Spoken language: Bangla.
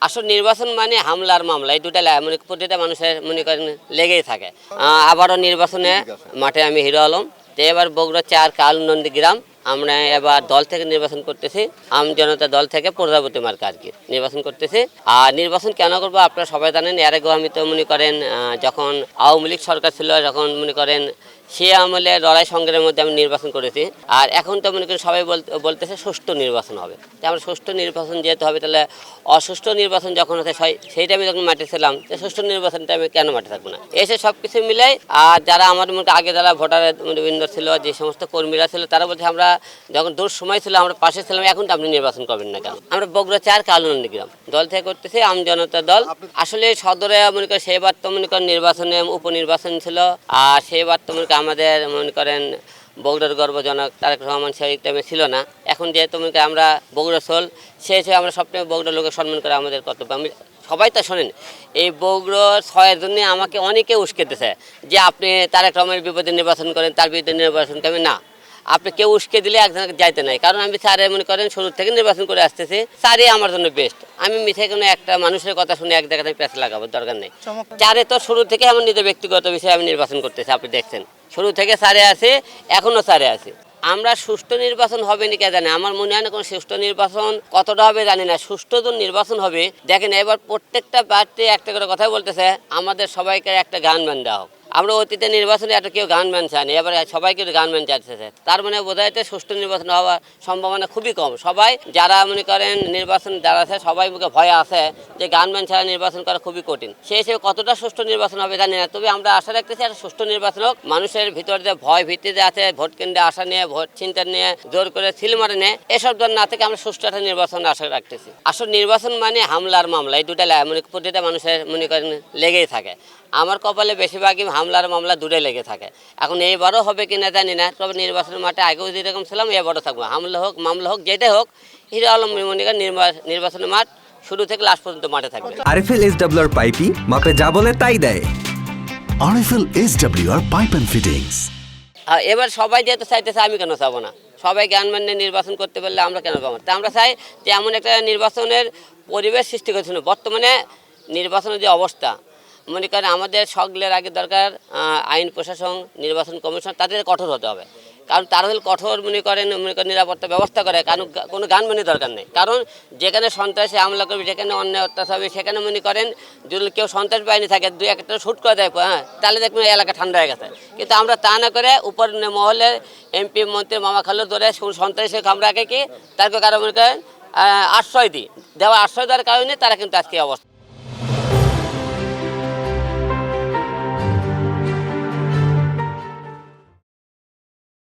আসল নির্বাচন মানে হামলার মামলা, এই দুটা মানে প্রতিটা মানুষের মনে করেন লেগেই থাকে। আবারও নির্বাচনে মাঠে আমি হিরো আলম। তো এবার বগুড়া 4 কালনন্দী গ্রাম আমরা এবার দল থেকে নির্বাচন করতেছি, আম জনতা দল থেকে প্রজাপতি মার্কা আর কি নির্বাচন করতেছি। আর নির্বাচন কেন করবো আপনারা সবাই জানেন, এর আগেও আমি তো মনে করেন যখন আওয়ামী লীগ সরকার ছিল, যখন মনে করেন সে আমলে লড়াই সংগ্রামের মধ্যে আমি নির্বাচন করেছি। আর এখন তো মনে করেন সবাই বলতেছে সুষ্ঠু নির্বাচন হবে। তো আমরা সুষ্ঠু নির্বাচন যেহেতু হবে, তাহলে অসুষ্ঠু নির্বাচন যখন হচ্ছে সেই টাইমে যখন মাঠে ছিলাম, তো সুষ্ঠু নির্বাচন টাইমে কেন মাঠে থাকবো না? এসে সব কিছু মিলাই। আর যারা আমাদের মধ্যে আগে যারা ভোটারের বৃন্দ ছিল, যে সমস্ত কর্মীরা ছিল, তারা বলছে আমরা যখন দূর সময় ছিল আমরা পাশে ছিলাম, এখন তো আপনি নির্বাচন করবেন না কেন? আমরা বগুড়া 4 কালনন্দী গ্রাম দল থেকে করতেছি, আম জনতা দল। আসলে সদরে মনে করেন সেবার তো মনে করেন নির্বাচনে উপনির্বাচন ছিল। আর সেবার তো মনে করেন আমাদের মনে করেন বগুড়ার গর্বজনক তারেক রহমান সেই টাইমে ছিল না। এখন যেহেতু মনে করেন আমরা বগুড়া সোল, সেই হিসেবে আমরা সবসময় বগুড়ার লোকের সম্মান করে আমাদের কর্তব্য। আমি সবাই তো শোনেন, এই বগুড়ার 6 জন্য আমাকে অনেকে উস্কেতেছে যে আপনি তারেক রহমানের বিপদে নির্বাচন করেন, তার বিরুদ্ধে নির্বাচন করবেন না। আপনি কেউ উস্কে দিলে একজনকে যাইতে নাই, কারণ আমি স্যারে মনে করেন শুরু থেকে নির্বাচন করে আসতেছি, স্যারই আমার জন্য বেস্ট। আমি মিথ্যে কোনো একটা মানুষের কথা শুনে এক জায়গায় পেঁচ লাগাবো দরকার নেই। স্যারে তো শুরু থেকে আমার নিজের ব্যক্তিগত বিষয়ে আমি নির্বাচন করতেছি, আপনি দেখছেন শুরু থেকে স্যারে আছে, এখনও স্যারে আছে। আমরা সুষ্ঠু নির্বাচন হবে না কে জানে, আমার মনে হয় না কোনো সুষ্ঠু নির্বাচন কতটা হবে জানি না। সুষ্ঠু তো নির্বাচন হবে। দেখেন এবার প্রত্যেকটা প্রার্থী একটা করে কথা বলতেছে আমাদের সবাইকে একটা গান ব্যান দেওয়া হোক। আমরা অতীতে নির্বাচনে একটা কেউ গান ব্যান চায়নি, এবার সবাইকে গান ব্যান চাইতেছে। তার মানে বোঝা যাচ্ছে সুষ্ঠু নির্বাচন হওয়ার সম্ভাবনা খুবই কম। সবাই যারা মনে করেন নির্বাচন যারা আছে সবাই মুখে ভয় আছে যে গান ব্যান ছাড়া নির্বাচন করা খুবই কঠিন। সেই হিসেবে কতটা সুষ্ঠু নির্বাচন হবে জানি না, তবে আমরা আশা রাখতেছি একটা সুষ্ঠু নির্বাচন হোক। মানুষের ভিতরে যে ভয় ভীতি যে আছে, ভোট কেন্দ্রে আসা নিয়ে, ভোট চিন্তা নিয়ে, জোর করে সিল মারে নিয়ে, এসব জন না থেকে আমরা সুষ্ঠু একটা নির্বাচন আশা রাখতেছি। আসল নির্বাচন মানে হামলার মামলা, এই দুটা মানে প্রতিটা মানুষের মনে করেন লেগেই থাকে। আমার কপালে বেশিরভাগই হামলার মামলা দূরে লেগে থাকে। এখন এইবারও হবে কিনা জানি না, তবে নির্বাচনের মাঠে আগেও যেরকম ছিলাম এবারও থাকবো। হামলা হোক মামলা হোক যেটাই হোক, হিরো আলম মনিকার নির্বাচনের মাঠ শুরু থেকে লাস্ট পর্যন্ত মাঠে থাকবে। আরএফএল এসডব্লিউআর পাইপি মাপে যা বলে তাই দেয়। RFL SWR pipe and fittings. এবার সবাই যেহেতু চাইতেছে, আমি কেন চাবো না? সবাই জ্ঞান মান্য নির্বাচন করতে পারলে আমরা কেন পাবো? তা আমরা চাই যে এমন একটা নির্বাচনের পরিবেশ সৃষ্টি করছিল। বর্তমানে নির্বাচনের যে অবস্থা, মনে করেন আমাদের সকলের আগে দরকার আইন প্রশাসন, নির্বাচন কমিশন, তাদের কঠোর হতে হবে। কারণ তারা হলে কঠোর মনে করেন নিরাপত্তা ব্যবস্থা করে, কারণ কোনো গান মানি দরকার নেই। কারণ যেখানে সন্ত্রাসী হামলা করবে, যেখানে অন্যায় অত্যাচার হবে, সেখানে মনে করেন যদি কেউ সন্ত্রাস বাহিনী থাকে, দুই একটা শ্যুট করে দেয়, হ্যাঁ, তাহলে দেখবেন এলাকা ঠান্ডা হয়ে গেছে। কিন্তু আমরা তা না করে উপর মহলের এমপি মন্ত্রী মামা খালু ধরে সন্ত্রাসী আমরা আগে কি তারকে কারো মনে করেন আশ্রয় দিই, দেওয়ার আশ্রয় দেওয়ার কারণে তারা কিন্তু আজকে অবস্থা।